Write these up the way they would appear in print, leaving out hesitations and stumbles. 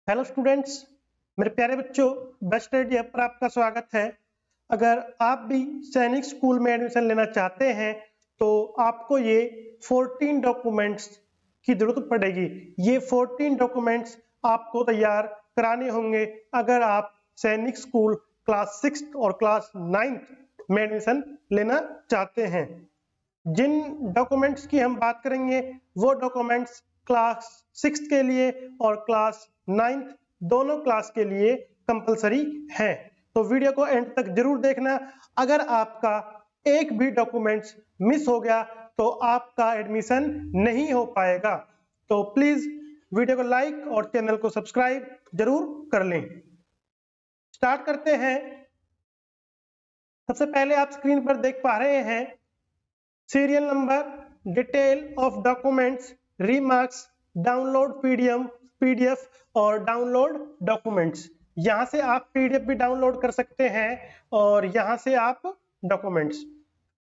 Hello students, मेरे प्यारे बच्चों, बेस्ट स्टडी ऐप पर आपका स्वागत है। अगर आप भी सैनिक स्कूल में एडमिशन लेना चाहते हैं तो आपको ये 14 डॉक्यूमेंट्स की जरूरत पड़ेगी। ये 14 डॉक्यूमेंट्स आपको तैयार कराने होंगे अगर आप सैनिक स्कूल क्लास 6 और क्लास 9 में एडमिशन लेना चाहते हैं। जिन डॉक्यूमेंट्स की हम बात करेंगे वो डॉक्यूमेंट्स क्लास 6 के लिए और क्लास 9 दोनों क्लास के लिए कंपलसरी है। तो वीडियो को एंड तक जरूर देखना। अगर आपका एक भी डॉक्यूमेंट्स मिस हो गया तो आपका एडमिशन नहीं हो पाएगा। तो प्लीज वीडियो को लाइक और चैनल को सब्सक्राइब जरूर कर लें। स्टार्ट करते हैं। सबसे पहले आप स्क्रीन पर देख पा रहे हैं serial number, detail of documents, remarks, download PDF और डाउनलोड डॉक्यूमेंट्स। यहां से आप पीडीएफ भी डाउनलोड कर सकते हैं और यहां से आप डॉक्यूमेंट्स।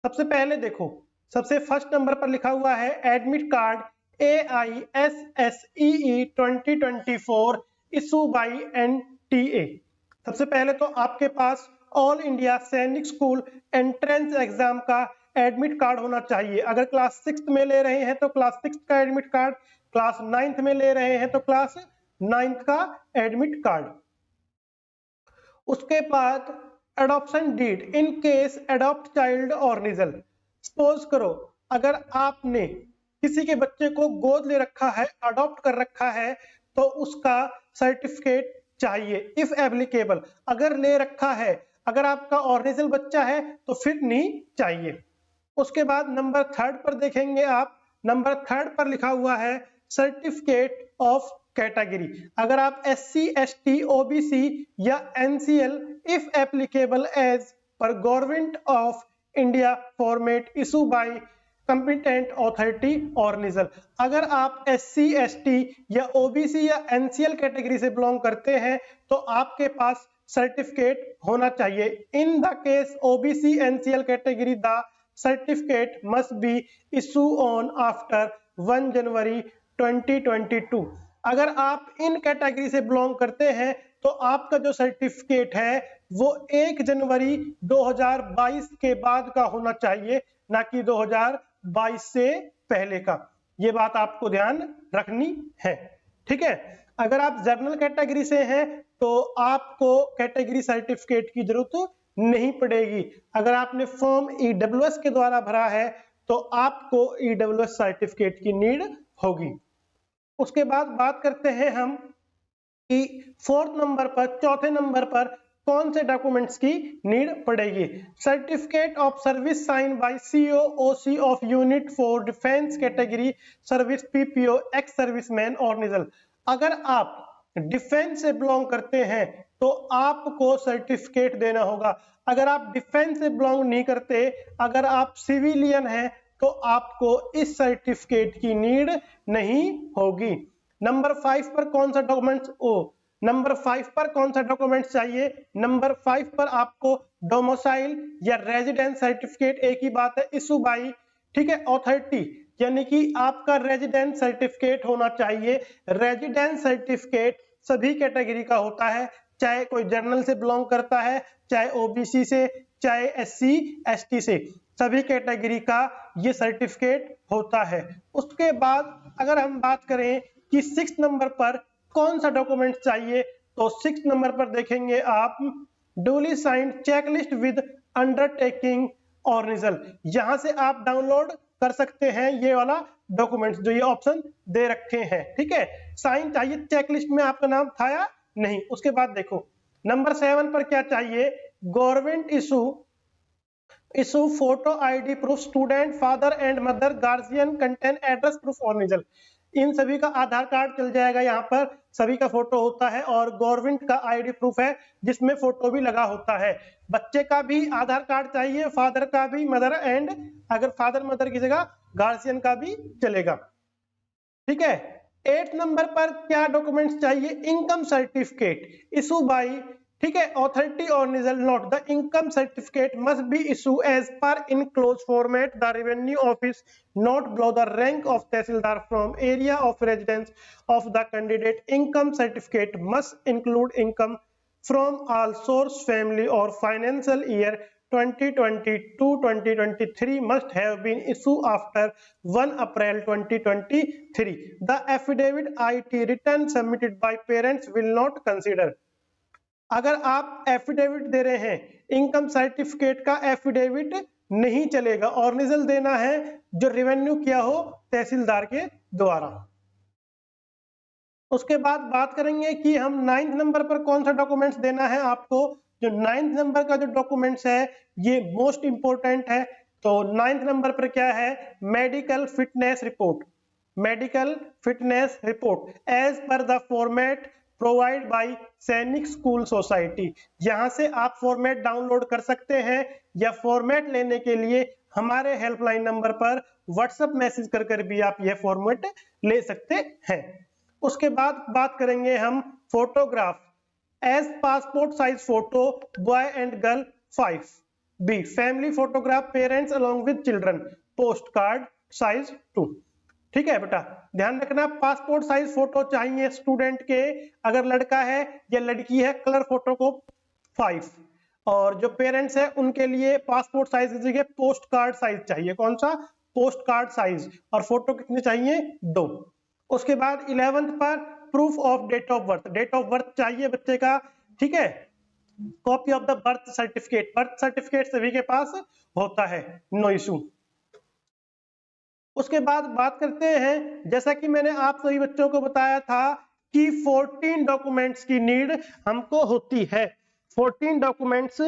सबसे पहले देखो, सबसे फर्स्ट नंबर पर लिखा हुआ है admit card AISSEE 2024 issue by NTA। सबसे पहले तो आपके पास ऑल इंडिया सैनिक स्कूल एंट्रेंस एग्जाम का एडमिट कार्ड होना चाहिए। अगर क्लास 6 में ले रहे हैं तो क्लास 6 का एडमिट कार्ड, क्लास 9 में ले रहे हैं तो क्लास 9 का एडमिट कार्ड। उसके बाद adoption deed in case adopt child और निजल। सपोज करो अगर आपने किसी के बच्चे को गोद ले रखा है, अडॉप्ट कर रखा है, तो उसका सर्टिफिकेट चाहिए इफ एप्लीकेबल। अगर ले रखा है, अगर आपका ऑरिजिनल बच्चा है तो फिर नहीं चाहिए। उसके बाद नंबर 3 पर देखेंगे आप, नंबर 3 पर लिखा हुआ है सर्टिफिकेट ऑफ कैटेगरी। अगर आप SC ST OBC या NCL if applicable as per government of India format issue by competent authority और निजल। अगर आप SC ST या OBC या NCL कैटेगरी से बिलोंग करते हैं तो आपके पास सर्टिफिकेट होना चाहिए। In the case OBC NCL category the certificate must be issued on after 1 January 2022। अगर आप इन कैटेगरी से बिलोंग करते हैं तो आपका जो सर्टिफिकेट है वो 1 जनवरी 2022 के बाद का होना चाहिए, ना कि 2022 से पहले का। ये बात आपको ध्यान रखनी है, ठीक है। अगर आप जनरल कैटेगरी से हैं तो आपको कैटेगरी सर्टिफिकेट की जरूरत नहीं पड़ेगी। अगर आपने फॉर्म EWS के द्वारा भरा है तो आपको EWS सर्टिफिकेट की नीड होगी। उसके बाद बात करते हैं हम कि चौथे नंबर पर कौन से डॉक्यूमेंट्स की नीड पड़ेगी। Certificate of service sign by CO OC of unit for defence category service PPO ex serviceman और निजल। अगर आप डिफेंस से बिलोंग करते हैं तो आपको सर्टिफिकेट देना होगा। अगर आप डिफेंस से बिलोंग नहीं करते, अगर आप सिविलियन हैं तो आपको इस सर्टिफिकेट की नीड नहीं होगी। नंबर 5 पर कौन सा डॉक्यूमेंट्स चाहिए? नंबर 5 पर आपको डोमिसाइल या रेजिडेंस सर्टिफिकेट, एक ही बात है, इशू बाई, ठीक है, अथॉरिटी, यानी कि आपका रेजिडेंस सर्टिफिकेट होना चाहिए। रेजिडेंस सर्टिफिकेट सभी कैटेगरी का होता है, चाहे कोई जनरल से बिलोंग करता है, चाहे OBC से, चाहे SC ST से, सभी कैटेगरी का ये सर्टिफिकेट होता है। उसके बाद अगर हम बात करें कि 6 नंबर पर कौन सा डॉक्यूमेंट चाहिए तो 6 नंबर पर देखेंगे आप डुली साइंड चेकलिस्ट विद अंडरटेकिंग और निजल। यहां से आप डाउनलोड कर सकते हैं ये वाला डॉक्यूमेंट्स जो ये ऑप्शन दे रखे हैं, ठीक है। साइन चाहिए, चेकलिस्ट में आपका नाम था या नहीं। उसके बाद देखो नंबर 7 पर क्या चाहिए, government issue photo ID proof student father and mother guardian contain address proof और निजल। इन सभी का आधार कार्ड चल जाएगा, यहाँ पर सभी का फोटो होता है और गवर्नमेंट का ID प्रूफ है जिसमें फोटो भी लगा होता है। बच्चे का भी आधार कार्ड चाहिए, फादर का भी, मदर एंड अगर फादर मदर की जगह गार्जियन का भी चलेगा, ठीक है। 8 नंबर पर क्या डॉक्यूमेंट्स चाहिए, इनकम सर्टिफिकेट इशू बाई, ठीक है, authority or nizal note, the income certificate must be issued as per enclosed format. The revenue office not below the rank of tehsildar from area of residence of the candidate. Income certificate must include income from all source, family or financial year 2022-2023 must have been issued after 1 April 2023. The affidavit IT return submitted by parents will not consider. अगर आप affidavit दे रहे हैं, income certificate का affidavit नहीं चलेगा, ऑर्निजल देना है जो रेवेन्यू किया हो तहसीलदार के द्वारा। उसके बाद बात करेंगे कि हम 9th नंबर पर कौन सा डॉक्यूमेंट्स देना है आपको। जो 9th नंबर का जो डॉक्यूमेंट्स है ये मोस्ट इंपोर्टेंट है। तो 9th नंबर पर क्या है, medical fitness report. Medical fitness report as per the format provide by Sainik school society. यहाँ से आप फॉर्मेट डाउनलोड कर सकते हैं या फॉर्मेट लेने के लिए हमारे हेल्पलाइन नंबर पर व्हाट्सएप मैसेज कर भी आप यह फॉर्मेट ले सकते हैं। उसके बाद बात करेंगे हम photograph as passport size photo boy and girl 5B, family photograph parents along with children post card size 2। ठीक है बेटा, ध्यान रखना पासपोर्ट साइज फोटो चाहिए स्टूडेंट के, अगर लड़का है या लड़की है कलर फोटो को 5, और जो पेरेंट्स है उनके लिए पासपोर्ट साइज की जगह पोस्ट कार्ड साइज चाहिए। कौन सा, पोस्ट कार्ड साइज, और फोटो कितने चाहिए, 2। उसके बाद 11th पर proof of date of birth, date of birth चाहिए बच्चे का। ठीक है, copy of the birth certificate, birth certificate सभी के पास होता है, नो इशू। उसके बाद बात करते हैं, जैसा कि मैंने आप सभी बच्चों को बताया था कि 14 डॉक्यूमेंट्स की नीड हमको होती है। 14 डॉक्यूमेंट्स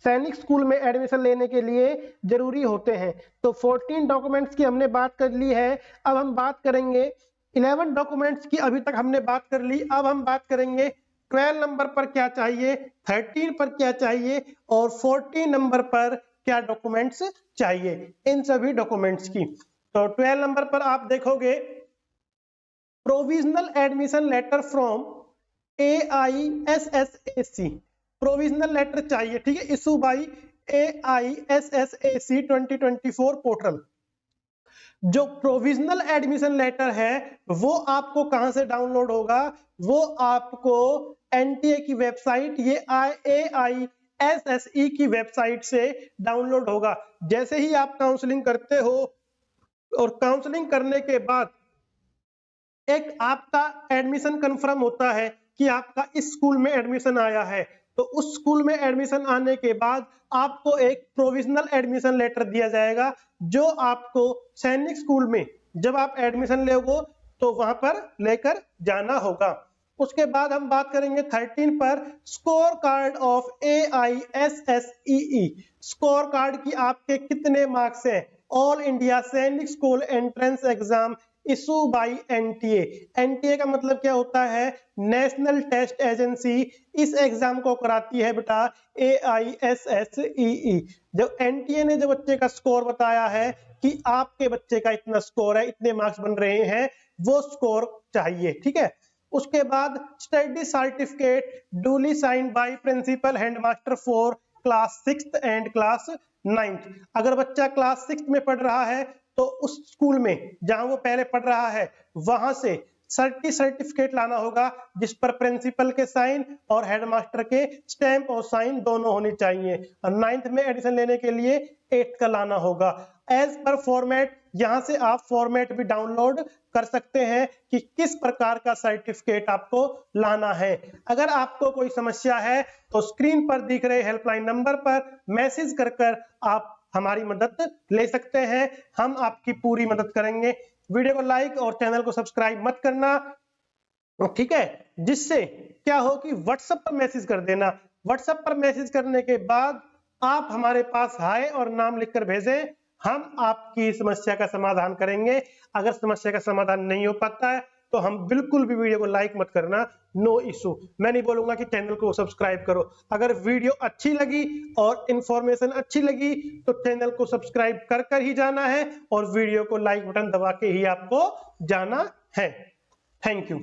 सैनिक स्कूल में एडमिशन लेने के लिए जरूरी होते हैं। तो 14 डॉक्यूमेंट्स की हमने बात कर ली है। अब हम बात करेंगे 11 डॉक्यूमेंट्स की, अभी तक हमने बात कर ली। अब हम बात करेंगे 12 नंबर पर क्या चाहिए, 13 पर क्या चाहिए और 14 नंबर पर क्या डॉक्यूमेंट्स चाहिए, इन सभी डॉक्यूमेंट्स की। तो 12 नंबर पर आप देखोगे provisional admission letter from AISSAC, provisional letter चाहिए। ठीक है, इशू बाई AISSAC 2024 पोर्टल। जो प्रोविजनल एडमिशन लेटर है वो आपको कहां से डाउनलोड होगा, वो आपको NTA की वेबसाइट, ये AISSE की वेबसाइट से डाउनलोड होगा। जैसे ही आप काउंसलिंग करते हो और काउंसलिंग करने के बाद एक आपका एडमिशन कंफर्म होता है कि आपका इस स्कूल में एडमिशन आया है, तो उस स्कूल में एडमिशन आने के बाद आपको एक प्रोविजनल एडमिशन लेटर दिया जाएगा जो आपको सैनिक स्कूल में जब आप एडमिशन लोगे तो वहां पर लेकर जाना होगा। उसके बाद हम बात करेंगे 13 पर score card of AISSEE, score card की आपके कितने मार्क्स हैं। ऑल इंडिया सैनिक school entrance exam issue by NTA। NTA का मतलब क्या होता है, नेशनल टेस्ट एजेंसी। इस एग्जाम को कराती है बेटा AISSEE। जब NTA ने जो बच्चे का स्कोर बताया है कि आपके बच्चे का इतना स्कोर है, इतने मार्क्स बन रहे हैं, वो स्कोर चाहिए। ठीक है, उसके बाद study certificate duly signed by principal headmaster for class 6th and class 9th। अगर बच्चा क्लास 6th में पढ़ रहा है तो उस स्कूल में जहां वो पहले पढ़ रहा है वहां से सर्टिफिकेट लाना होगा जिस पर प्रिंसिपल के साइन और हेडमास्टर के स्टैंप और साइन दोनों होनी चाहिए। और 9th में एडमिशन लेने के लिए 8th का लाना होगा। एज पर फॉर्मेट, यहाँ से आप फॉर्मेट भी डाउनलोड कर सकते हैं कि किस प्रकार का सर्टिफिकेट आपको लाना है। अगर आपको कोई समस्या है तो स्क्रीन पर दिख रहे हेल्पलाइन नंबर पर मैसेज कर आप हमारी मदद ले सकते हैं, हम आपकी पूरी मदद करेंगे। वीडियो को लाइक और चैनल को सब्सक्राइब मत करना, ठीक है, जिससे क्या हो कि व्हाट्सएप पर मैसेज कर देना। व्हाट्सएप पर मैसेज करने के बाद आप हमारे पास हाय और नाम लिखकर भेजें, हम आपकी समस्या का समाधान करेंगे। अगर समस्या का समाधान नहीं हो पाता है तो हम बिल्कुल भी वीडियो को लाइक मत करना, नो इशू। मैं नहीं बोलूंगा कि चैनल को सब्सक्राइब करो। अगर वीडियो अच्छी लगी और इंफॉर्मेशन अच्छी लगी तो चैनल को सब्सक्राइब कर ही जाना है और वीडियो को लाइक बटन दबा के ही आपको जाना है। Thank you.